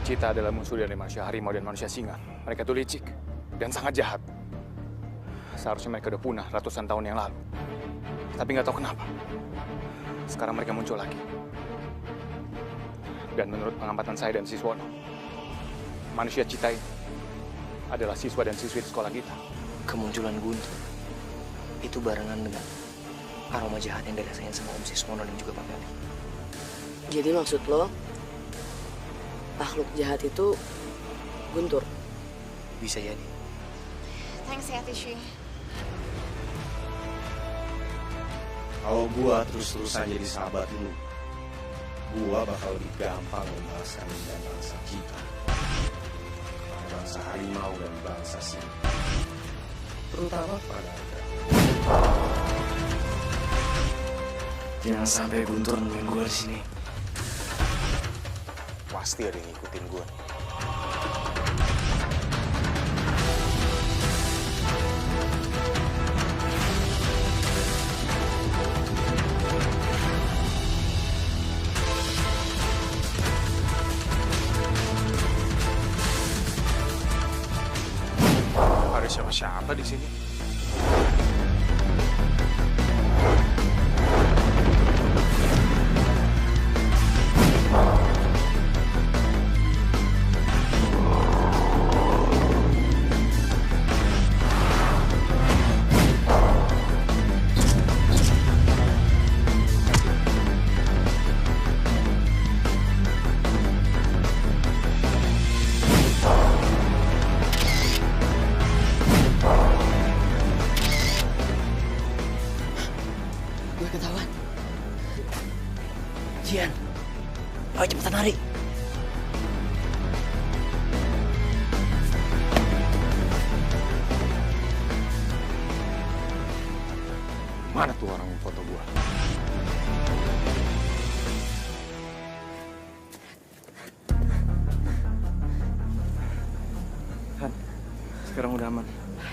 Cita adalah musuh dari manusia harimau dan manusia singa. Mereka tuh licik dan sangat jahat. Seharusnya mereka udah punah ratusan tahun yang lalu. Tapi nggak tahu kenapa. Sekarang mereka muncul lagi. Dan menurut pengamatan saya dan Siswono, manusia Cita ini adalah siswa dan siswi di sekolah kita. Kemunculan Guntur itu barengan dengan aroma jahat yang dirasain sama Om Siswono dan juga Pak Gali. Jadi maksud lo, makhluk jahat itu Guntur? Bisa jadi. Thanks ya, Tishi. Kalau gua terus-terusan jadi sahabat lu, gua bakal lebih gampang membalaskan dendam bangsa kita. Bangsa harimau dan bangsa singa. Terutama pada Anda. Jangan sampai Guntur nemuin gue di sini. Pasti ada yang ngikutin gua. Ada siapa-siapa di sini? Gue ketahuan. Jian, ayo cepetan lari. Mana tuh orang yang foto gua? Han, sekarang udah aman.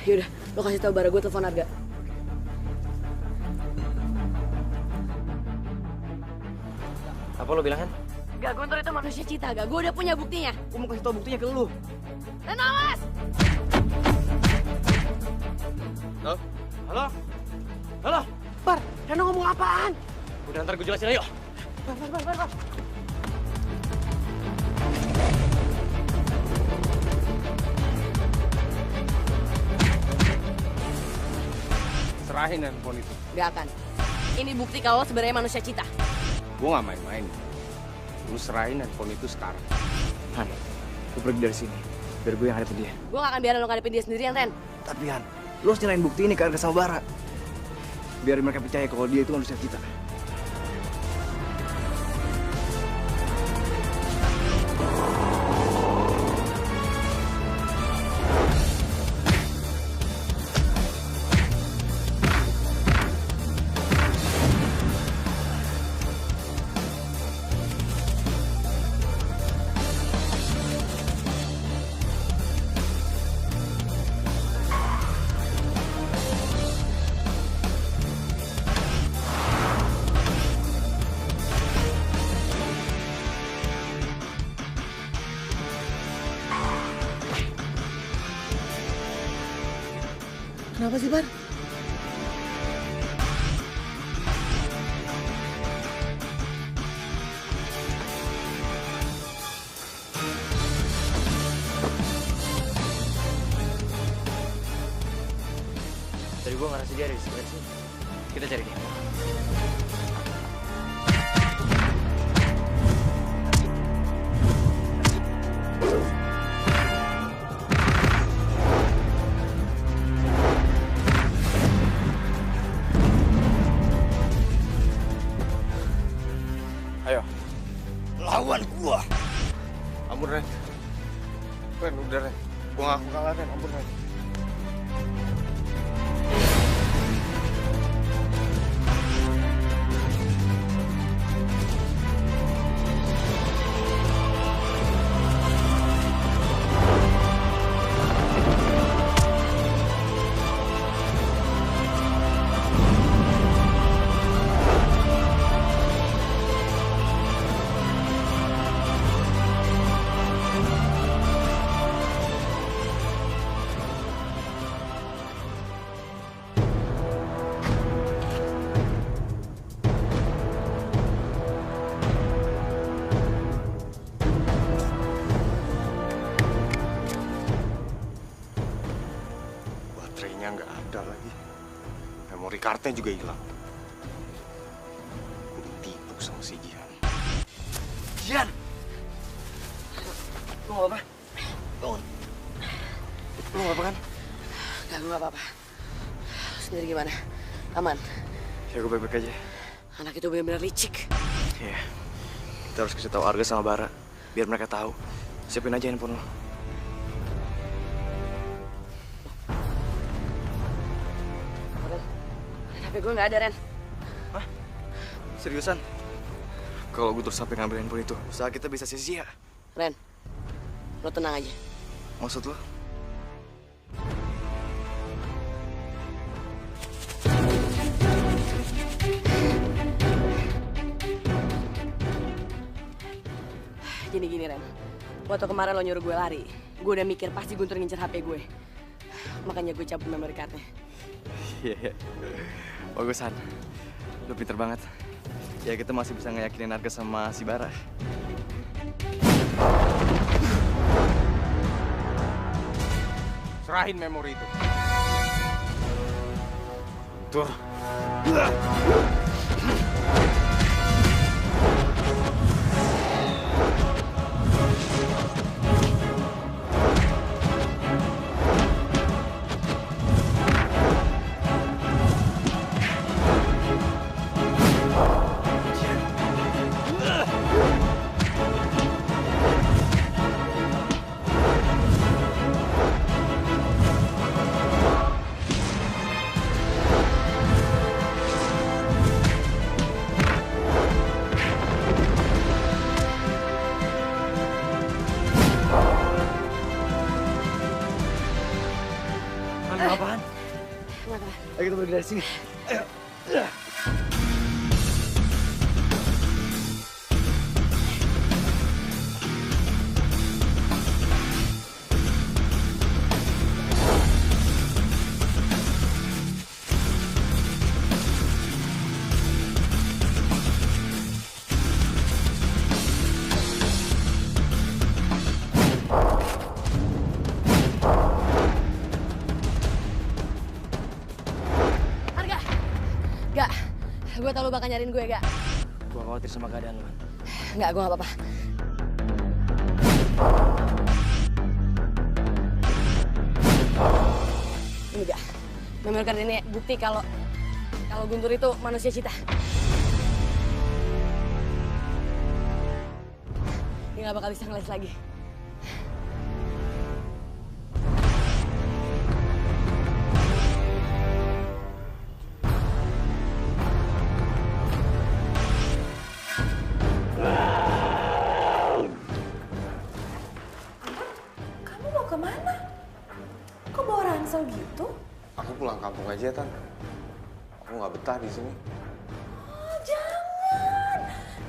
Yaudah, lo kasih tahu Bara, gue telepon Arga. Apa lo bilang, Han? Gak, Guntur itu manusia Cita, Gak. Gue udah punya buktinya. Gue mau kasih tau buktinya ke lu. Dan awas! Halo? Halo? Halo? Bar, Reno ngomong apaan? Udah, ntar gue jelasin, ayo. Bar. Serahin handphone itu. Gak akan. Ini bukti kalau lo sebenarnya manusia Cita. Gua nggak main-main. Lu serahin handphone itu sekarang. Han, lu pergi dari sini. Biar gue yang hadapin dia. Gue gak akan biarin lo ngadepin dia sendirian, Ren. Tapi Han, lu harus nyalain bukti ini ke Arga sama Bara. Biar mereka percaya kalau dia itu manusia kita. Kenapa sih, Bar? Tadi gue ngerasa dia ada di sekitar sini. Kita cari dia. Ayo, Lawan gua. ampun Ren. Ren, udah Ren. Gua ngaku kalah Ren, ampun Ren. Memory cardnya juga hilang. Gue ditipu sama si Jihan. Jihan! Lu gak apa-apa? Bangun. Lu gak apa-apa kan? Gak, gue gak apa-apa. Sendiri gimana? Aman? Ya gue baik-baik aja. Anak itu benar-benar licik. Iya. Kita harus kasih tahu Arga sama Bara. Biar mereka tahu. Siapin aja handphone lo. HP gue gak ada, Ren. Hah? Seriusan? Kalau gue terus sampai ngambil handphone itu, usaha kita bisa sia-sia. Ren, lo tenang aja. Maksud lo? Gini, Ren. Waktu kemarin lo nyuruh gue lari, gue udah mikir pasti Guntur ngincer HP gue. Makanya gue cabut memory cardnya. Iya. Bagusan. Lo pinter banget. Ya kita masih bisa ngeyakinin Arga sama si Bara. Serahin memori itu. Tuh. Apaan? Ayo kita pergi dari sini. Ayo. Gak, gue tau lo bakal nyariin gue, gak? Gue khawatir sama keadaan lo. Gak, gue gak apa-apa. Ini gak, memory card ini bukti kalau Guntur itu manusia cita. Dia gak bakal bisa ngeles lagi. Kamu mau kemana? Kok bawa ransel gitu? Aku pulang kampung aja, Tan. Aku nggak betah di sini. Oh, jangan.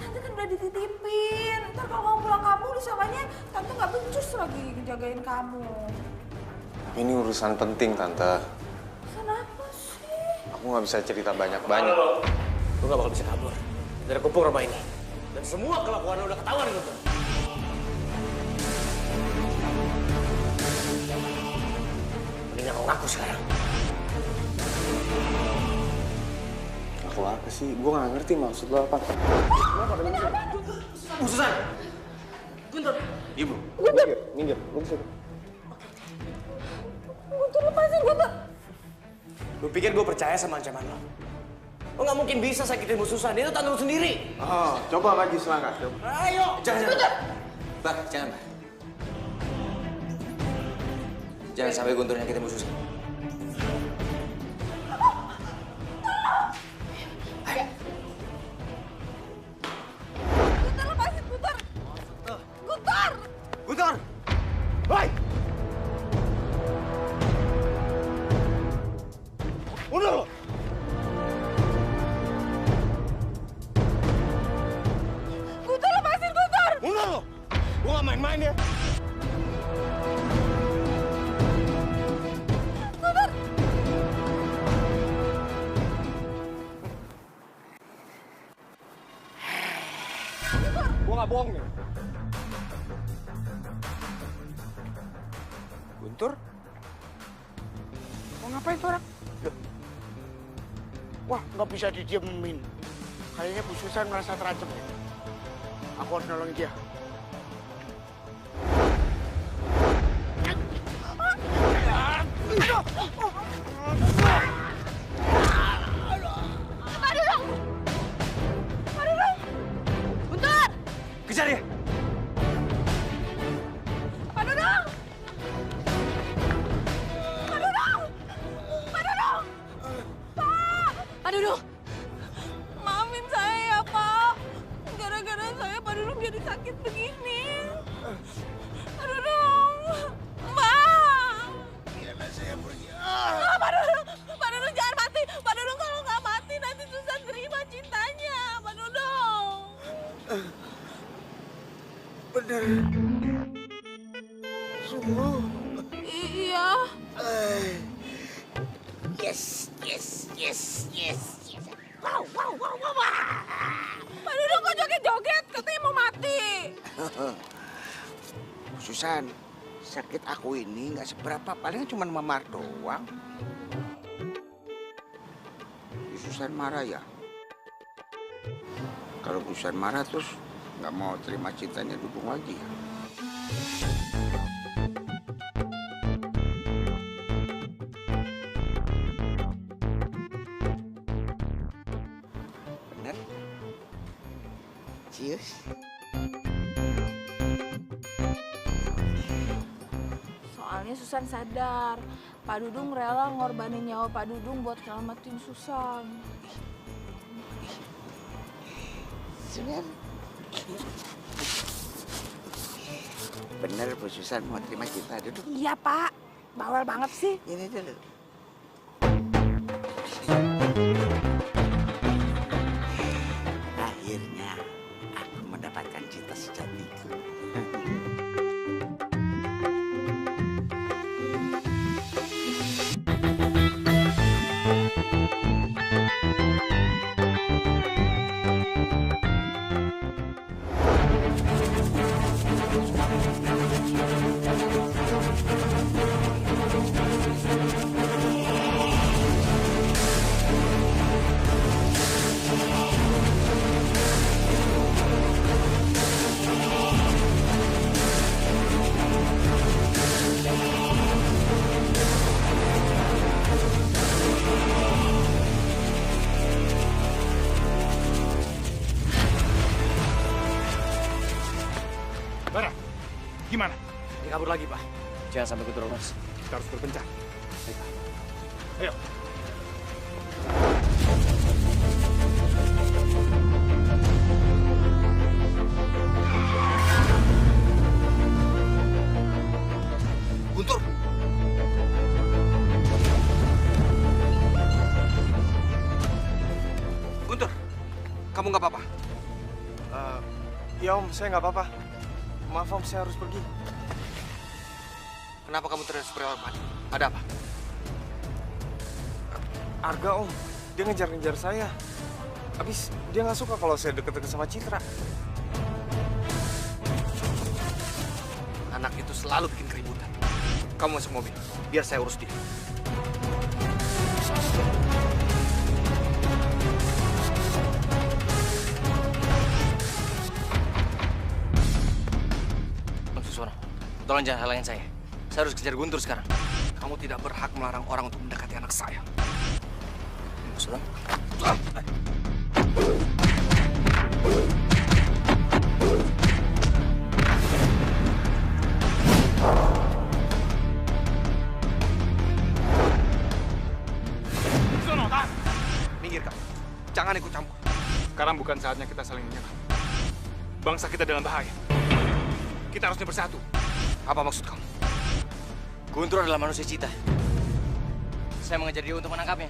Tante kan udah dititipin. Ntar kalau kamu pulang kampung disangkanya Tante nggak becus lagi ngejagain kamu. Tapi ini urusan penting, Tante. Kenapa sih? Aku nggak bisa cerita banyak-banyak. Lu gak bakal bisa kabur dari kupung rumah ini. Dan semua kelakuan lu udah ketahuan gitu. Mending aku ngaku sekarang. Aku apa sih? Gue nggak ngerti maksud lo apa. Bu Susan! Guntur! Ibu. Minggir. Lu bisa. Guntur, lepasin Guntur. Lu pikir gue percaya sama ancaman lo? Lo gak mungkin bisa sakitin Bu Susan, dia itu tanggung sendiri. Oh, coba maju selangkah. Coba. Ayo! Jangan. Bah, jangan, Bah. Jangan sampai Guntur nyakitin Bu Susan. Guntur, lepasin Guntur. Guntur! Guntur! Hei! Mundur lo! Guntur, lepasin Guntur! Mundur lo! Gue gak main-main ya. Gue gak bohong nih. Guntur? Mau ngapain tuh orang? Wah, nggak bisa didiemin. Kayaknya Bu Susan merasa terancam. Aku harus nolongin dia. Guntur! Kejar dia! Pak Dudung! Pak Dudung! Pak Dudung! Pak! Pak Dudung! Maafin saya ya, Pak. Gara-gara saya Pak Dudung jadi sakit begini. Pak Dudung! Pak! Biarlah saya pergi. Pak Dudung jangan mati. Pak Dudung kalau nggak mati nanti Susan terima cintanya. Pak Dudung. Bener. Sungguh. Iya. Yes. Wow. Pak Dudung kok joget-joget? Katanya mau mati. Susan, sakit aku ini nggak seberapa, paling cuma memar doang. Susan marah ya? Kalau Susan marah terus nggak mau terima cintanya Dudung lagi ya? Bener? Cheers. Soalnya Susan sadar, Pak Dudung rela ngorbanin nyawa Pak Dudung buat nyelamatin Susan. Susan. Bener Bu Susan mau terima cinta Dudung? Iya, Pak. Bawel banget sih. Ini dulu. Akhirnya aku mendapatkan cinta sejatiku. Bara, gimana? Dia kabur lagi, Pak. Jangan sampai keterus. Kita harus berpencar. Ayo. Guntur. Guntur, kamu nggak apa-apa? Ya Om, saya nggak apa-apa. Maaf Om, saya harus pergi. Kenapa kamu terlihat seperti orang panik? Ada apa? Arga Om, dia ngejar-ngejar saya. Habis dia nggak suka kalau saya deket-deket sama Citra. Anak itu selalu bikin keributan. Kamu masuk mobil, biar saya urus dia. Om Susono, tolong jangan halangin saya. Saya harus kejar Guntur sekarang. Kamu tidak berhak melarang orang untuk mendekati anak saya. Om Susono. Sono, tahan! Minggir kamu. Jangan ikut campur. Sekarang bukan saatnya kita saling menyerang. Bangsa kita dalam bahaya. Kita harusnya bersatu. Apa maksud kamu? Guntur adalah manusia cita. Saya mengejar dia untuk menangkapnya.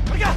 Pergi!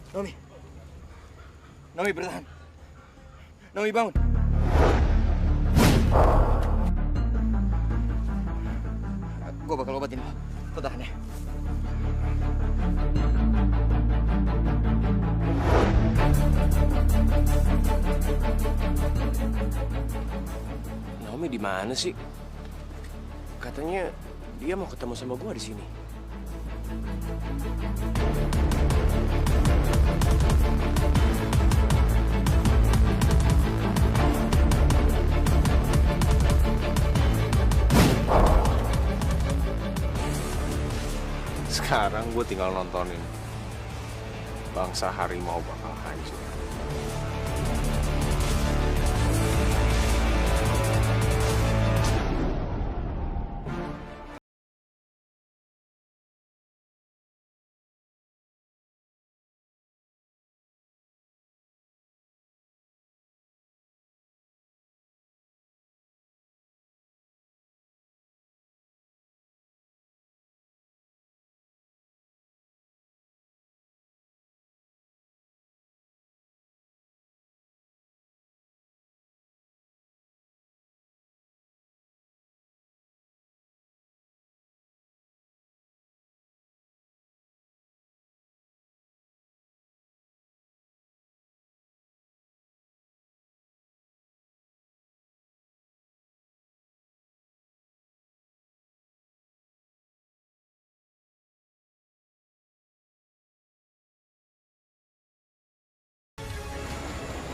Naomi. Naomi bertahan. Naomi bangun. Gue bakal obatin lo. Lo tahan ya. Naomi di mana sih? Katanya dia mau ketemu sama gua di sini. Sekarang gue tinggal nontonin bangsa harimau bakal hancur.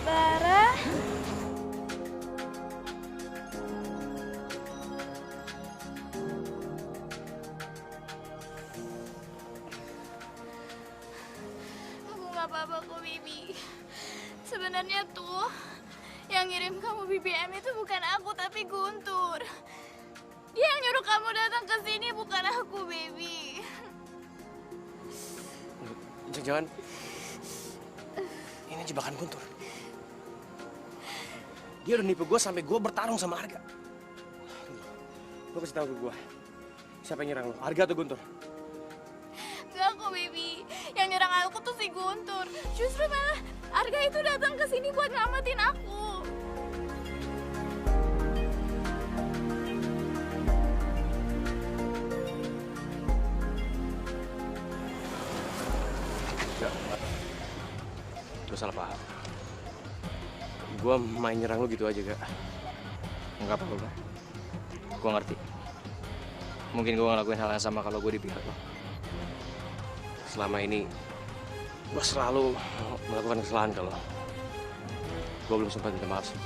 Bara. Aku nggak apa-apa kok, Bibi. Sebenarnya tuh yang ngirim kamu BBM itu bukan aku tapi Guntur. Dia yang nyuruh kamu datang ke sini bukan aku, Baby. Jangan-jangan ini jebakan Guntur. Dia udah nipu gue sampai gue bertarung sama Arga. Lo kasih tahu ke gue, siapa yang nyerang lo? Arga atau Guntur? Enggak kok, Baby. Yang nyerang aku tuh si Guntur. Justru malah Arga itu datang ke sini buat nyelamatin aku. Lo salah paham. Gue main nyerang lo gitu aja, gak? Enggak apa-apa. Gue ngerti. Mungkin gue ngelakuin hal yang sama kalau gue di pihak lo. Selama ini gue selalu melakukan kesalahan ke lo. Gue belum sempat minta maaf sih.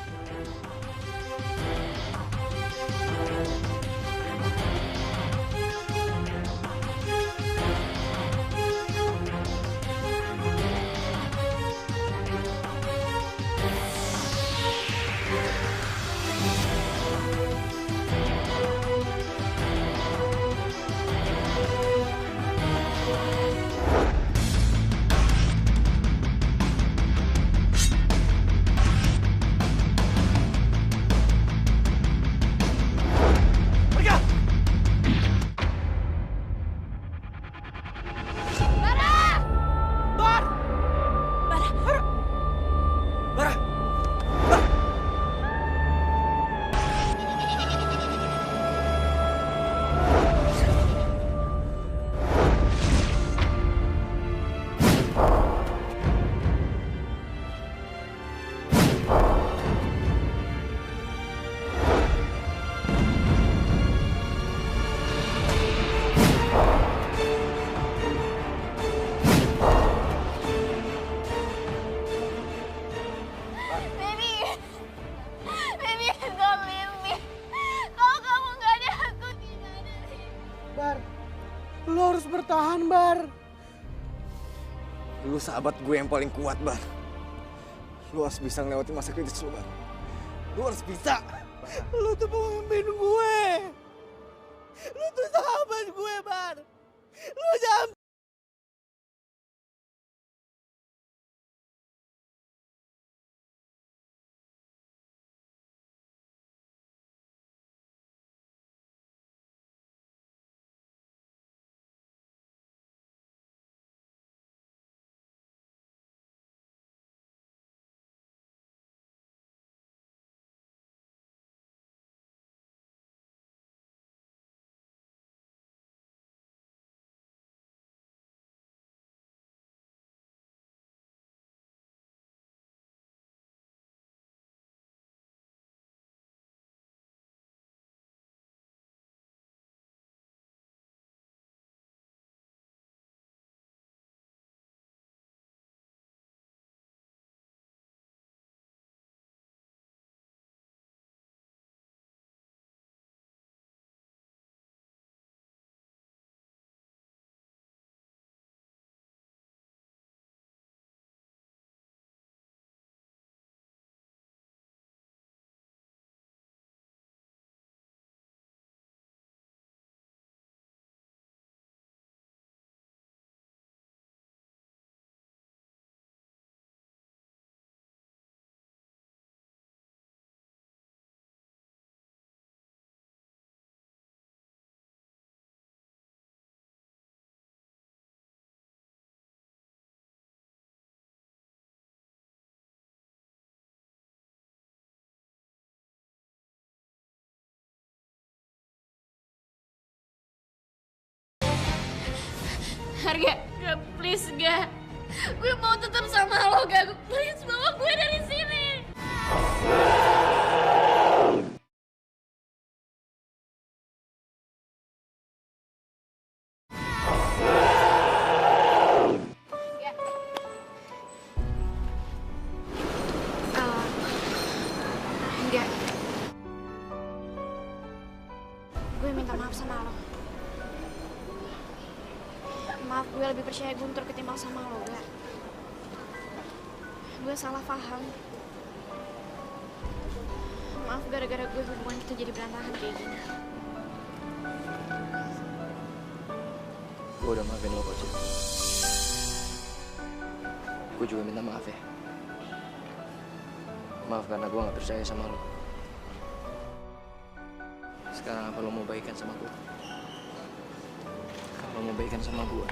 Lo harus bertahan, Bar. Lu sahabat gue yang paling kuat, Bar. Lu harus bisa ngelewatin masa kritis lu, Bar. Lu harus bisa. Lu tuh pemimpin gue. Lu tuh sahabat gue, Bar. Lu jangan Harga, gak, please gak. Gue mau tetap sama lo, gak. Please bawa gue dari sini. Enggak. Gue minta maaf sama lo. Maaf, gue lebih percaya Guntur ketimbang sama lo, gak? Gue salah paham. Maaf gara-gara gue hubungan kita jadi berantakan kayak gini. Gue udah maafin lo kok, Cid. Gue juga minta maaf ya. Maaf karena gue gak percaya sama lo. Sekarang apa lo mau baikan sama gue? Kalau mau baikan sama gue,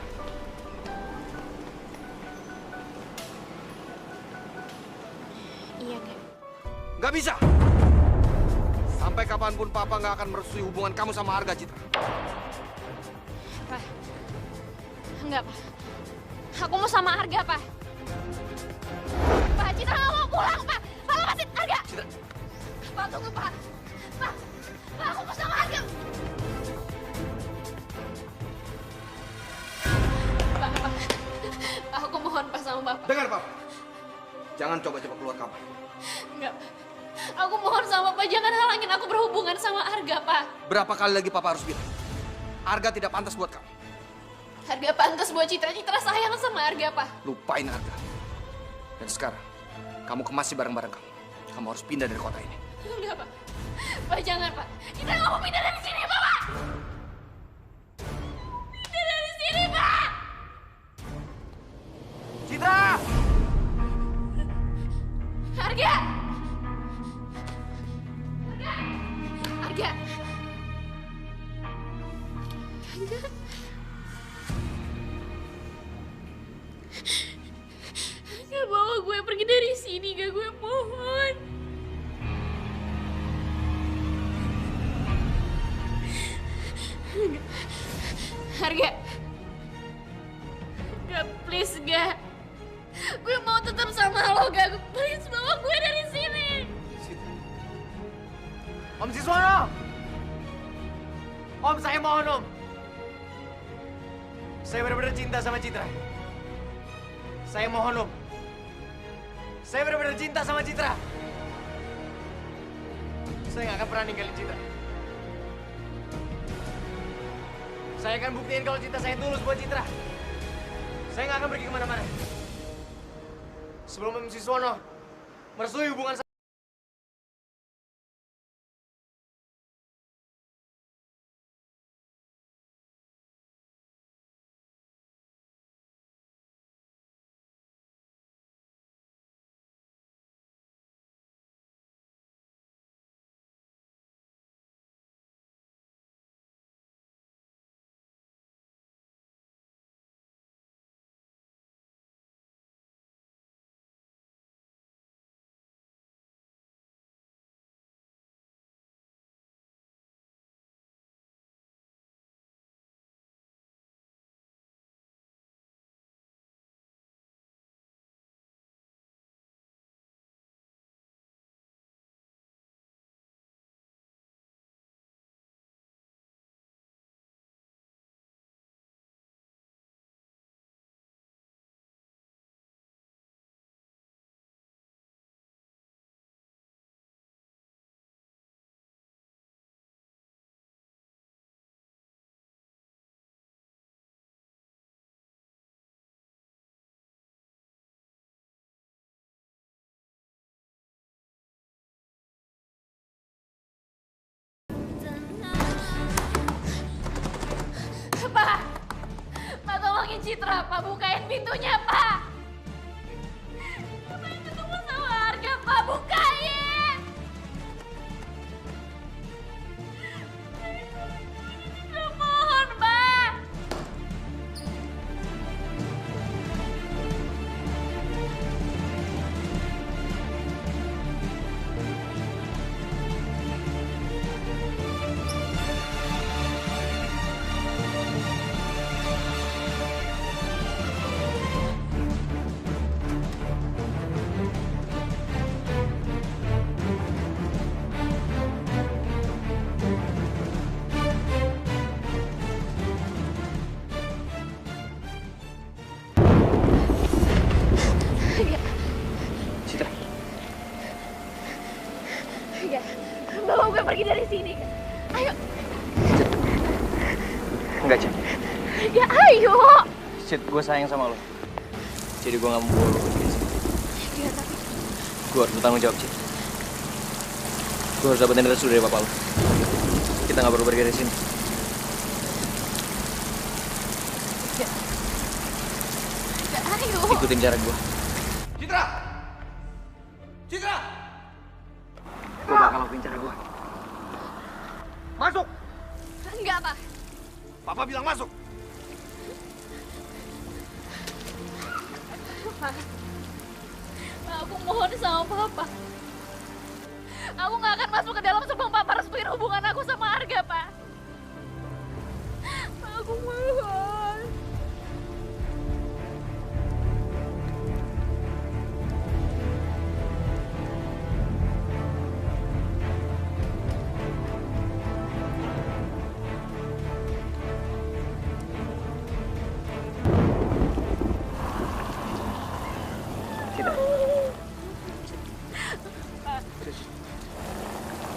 Iya, gak? Gak bisa! Sampai kapanpun Papa gak akan merestui hubungan kamu sama Arga, Citra. Pak. Enggak, Pak. Aku mau sama Arga, Pak. Pak, Citra gak mau pulang, Pak. Pak, lepasin Arga. Citra. Pak, tunggu, Pak. Pak, aku mau sama Arga. Pak, aku mohon, Pak, sama Bapak. Dengar, Papa. Jangan coba-coba keluar kamar. Enggak, Pak. Aku mohon sama Pak, jangan halangin aku berhubungan sama Arga, Pak. Berapa kali lagi Papa harus bilang? Arga tidak pantas buat kamu. Arga pantas buat Citra. Citra sayang sama Arga, Pak. Lupain Arga. Dan sekarang, kamu kemasi barang-barang kamu. Kamu harus pindah dari kota ini. Enggak, Pak. Pak, jangan, Pak. Citra nggak mau pindah dari sini, Pak. Pindah dari sini, Pak. Citra! Arga! Arga! Arga! Gak bawa gue pergi dari sini, gak, gue mohon. Harga. Gak, please, gak. Gue mau tetap sama lo, gak. Please bawa gue dari sini. Om Siswono! Om, saya mohon, Om. Saya benar-benar cinta sama Citra. Saya mohon, Om. Saya benar-benar cinta sama Citra. Saya nggak akan pernah ninggalin Citra. Saya akan buktiin kalau cinta saya tulus buat Citra. Saya nggak akan pergi kemana-mana. Sebelum Om Siswono merestui hubungan saya. Citra, Pak. Bukain pintunya, Pak. Bukain ketemu sama Arga, Pak. Bukain. Citra, mohon, Pak. Cid, gue sayang sama lo. Jadi gue gak mau bawa lo pergi dari sini. Iya, tapi Gue harus bertanggung jawab, Cid. Gue harus dapetin restu dari bapak lo. Kita gak perlu pergi dari sini. Ayo. Ikutin cara gue. Citra! Citra! Gue bakal lakuin cara gue. Masuk! Enggak, Pak. Papa bilang masuk! Pak, aku mohon sama Papa. Aku nggak akan masuk ke dalam sebelum Papa restuin hubungan aku sama Arga, Pak. Aku mohon.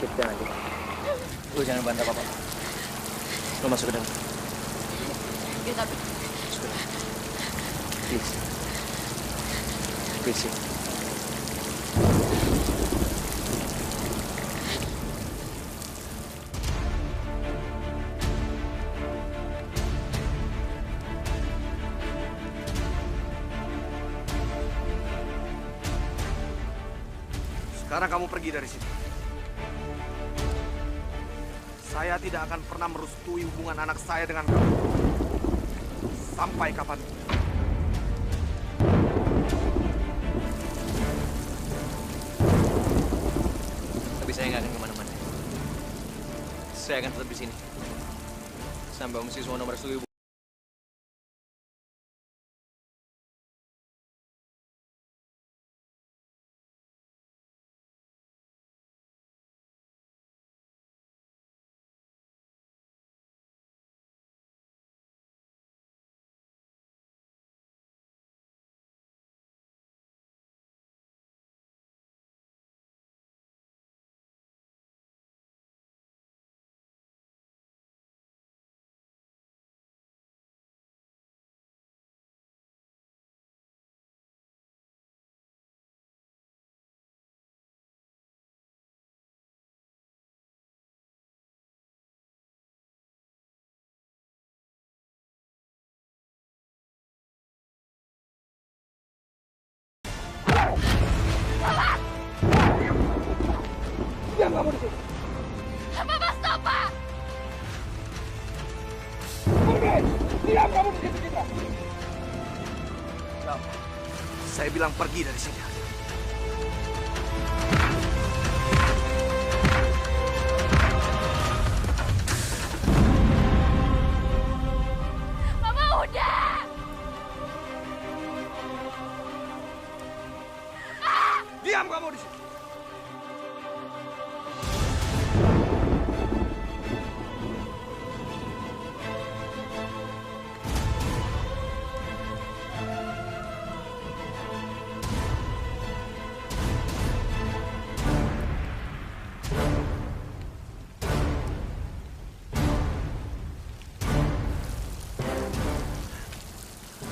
Cid, jangan, Cid. Lu jangan bantah papa. Lu masuk ke dalam. Ya, tapi Masuk ke dalam. Please. Please, Cid. Sekarang kamu pergi dari sini. Saya tidak akan pernah merestui hubungan anak saya dengan kamu. Sampai kapan? Tapi saya nggak akan kemana-mana. Saya akan tetap di sini. Sampai Om Siswono merestui hubungan. Papa, stop, Pak. Saya bilang pergi dari sini. Mama udah. Diam kamu di sini.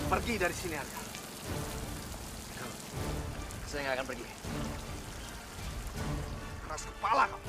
Pergi dari sini, Arga. Saya nggak akan pergi. Keras kepala kamu.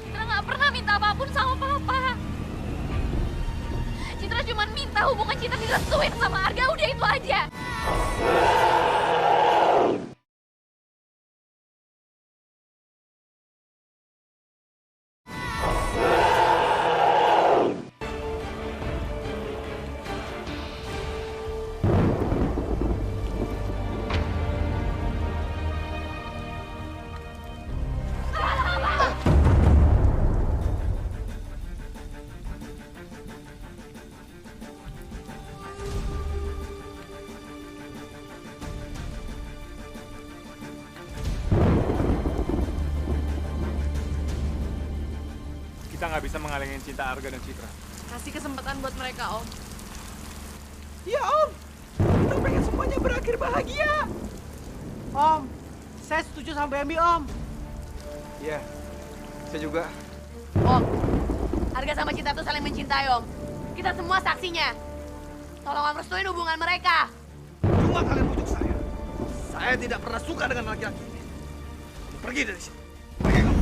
Citra nggak pernah minta apapun sama Papa. Citra cuma minta hubungan Citra direstuin sama Arga, udah itu aja. nggak bisa mengalihkan cinta Arga dan Citra. Kasih kesempatan buat mereka, Om. Iya Om, kita pengen semuanya berakhir bahagia. Om, saya setuju sama Bambi Om. Iya, saya juga. Om, Arga sama Citra tuh saling mencintai, Om. Kita semua saksinya. Tolong Om restuin hubungan mereka. Cuma kalian bujuk saya. Saya tidak pernah suka dengan laki-laki ini. Kamu pergi dari sini. Pergi kamu.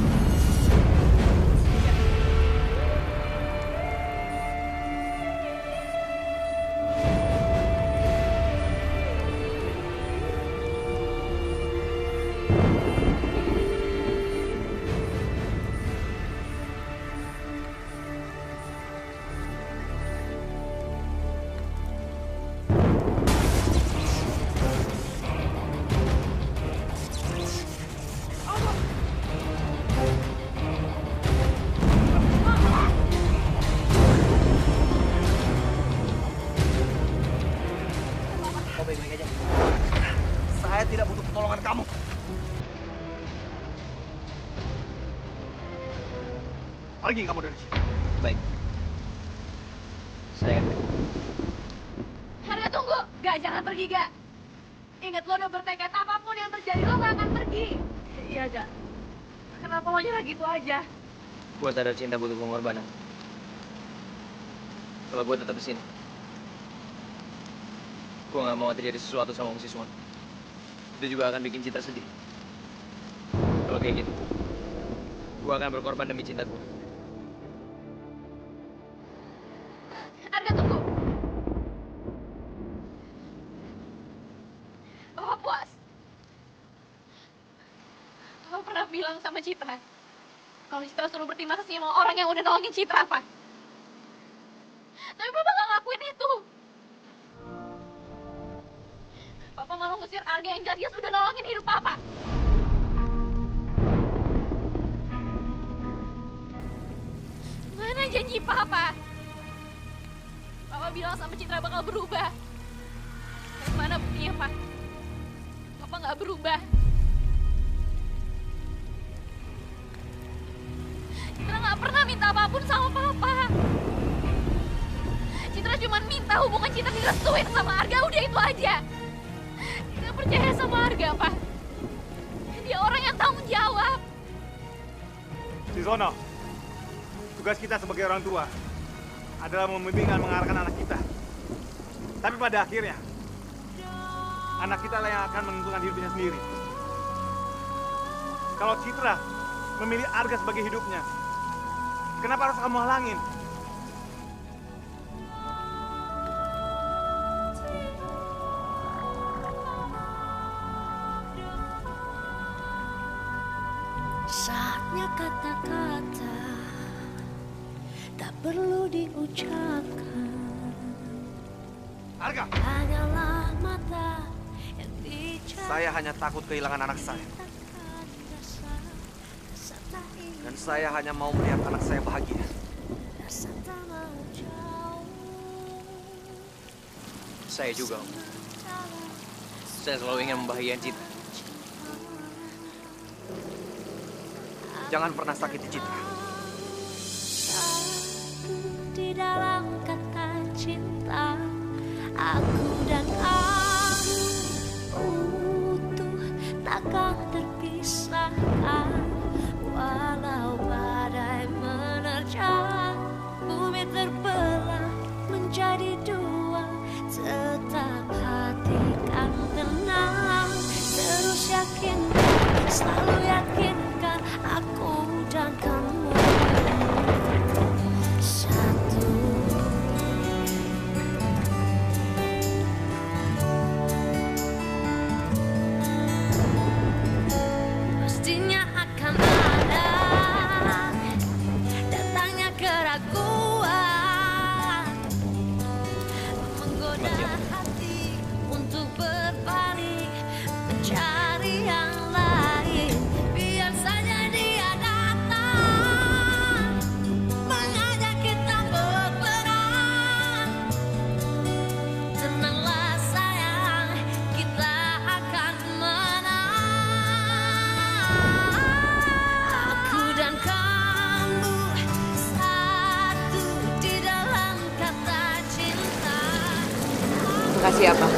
Kau baik-baik aja. Saya tidak butuh pertolongan kamu. Pergi kamu dari sini. Baik. Saya akan pergi. Harga tunggu. Gak, jangan pergi, Gak. Ingat, lo udah bertekad apapun yang terjadi, lo gak akan pergi. Iya, Gak. Kenapa lo nyerah gitu aja? Buat ada cinta butuh pengorbanan. Kalau gue tetap di sini, gue nggak mau terjadi sesuatu sama Om Siswon. Itu juga akan bikin Citra sedih. Kalau kayak gitu, gue akan berkorban demi cinta gue. Harga tunggu. Bapak puas. Bapak pernah bilang sama Citra, kalau Citra suruh berterima kasih sama orang yang udah nolongin Citra, Pak. Tapi Bapak gak ngakuin itu. Bapak malah ngusir Arga yang jelas udah nolongin hidup Papa. Mana janji Papa? Papa bilang sama Citra bakal berubah. Dan mana buktinya, Pak? Papa gak berubah. Citra gak pernah minta apapun sama Papa. Citra cuma minta hubungan Citra direstuin sama Arga, udah itu aja. Citra percaya sama Arga, Pak. Dia orang yang tanggung jawab. Sisono, tugas kita sebagai orang tua adalah membimbing dan mengarahkan anak kita. Tapi pada akhirnya, anak kita lah yang akan menentukan hidupnya sendiri. Kalau Citra memilih Arga sebagai hidupnya, kenapa harus kamu halangin? Saatnya kata-kata tak perlu diucapkan. Arga, Hanyalah mata yang bicara. saya hanya takut kehilangan anak saya. Dan saya hanya mau melihat anak saya bahagia. Saya juga, Om. Saya selalu ingin membahagiakan Citra. Jangan pernah sakiti Citra. Di dalam kata cinta, aku dan kamu utuh takkan terpisahkan. Walau badai menerjang, bumi terbelah menjadi dua, tetap hati kan tenang. Terus yakinkan, selalu yakinkan aku dan kamu satu. Pastinya akan ada datangnya keraguan, menggoda hati untuk berbalik mencari yang lain. Biar Kasih apa?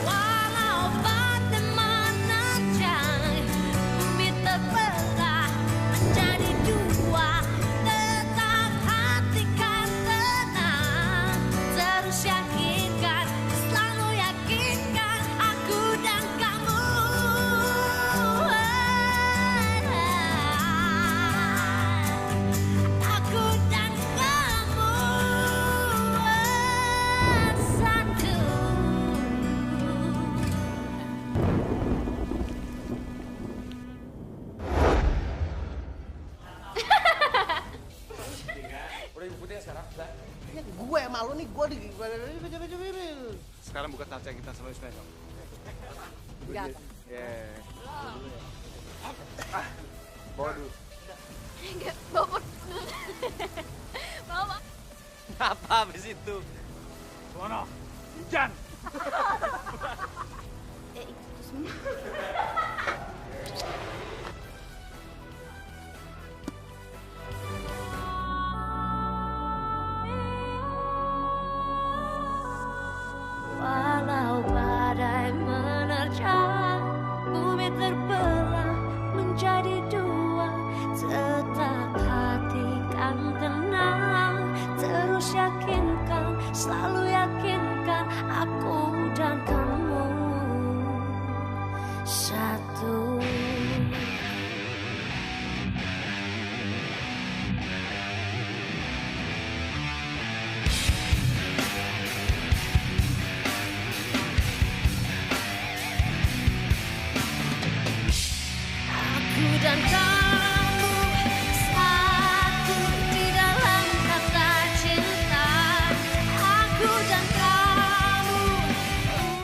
Walau bagaimana jauh bumi terbelah menjadi dua, tetap hati kan tenang. Terus yakinkan, selalu yakinkan aku dan kamu. Aku dan kamu satu. Udah ibu putih ya sekarang? Udah. Ya gue malu nih, gue di... Sekarang buka taca kita sama Ismail. Enggak. Bawa dulu. Enggak, bawa. Bawa. Apa habis itu? Sono, hujan. Itu semua. Walau badai menerjang, bumi terbelah menjadi dua, tetap hati kan tenang. Terus yakinkan, selalu yakinkan aku dan kamu satu. Aku dan kamu satu di dalam kata cinta. Aku dan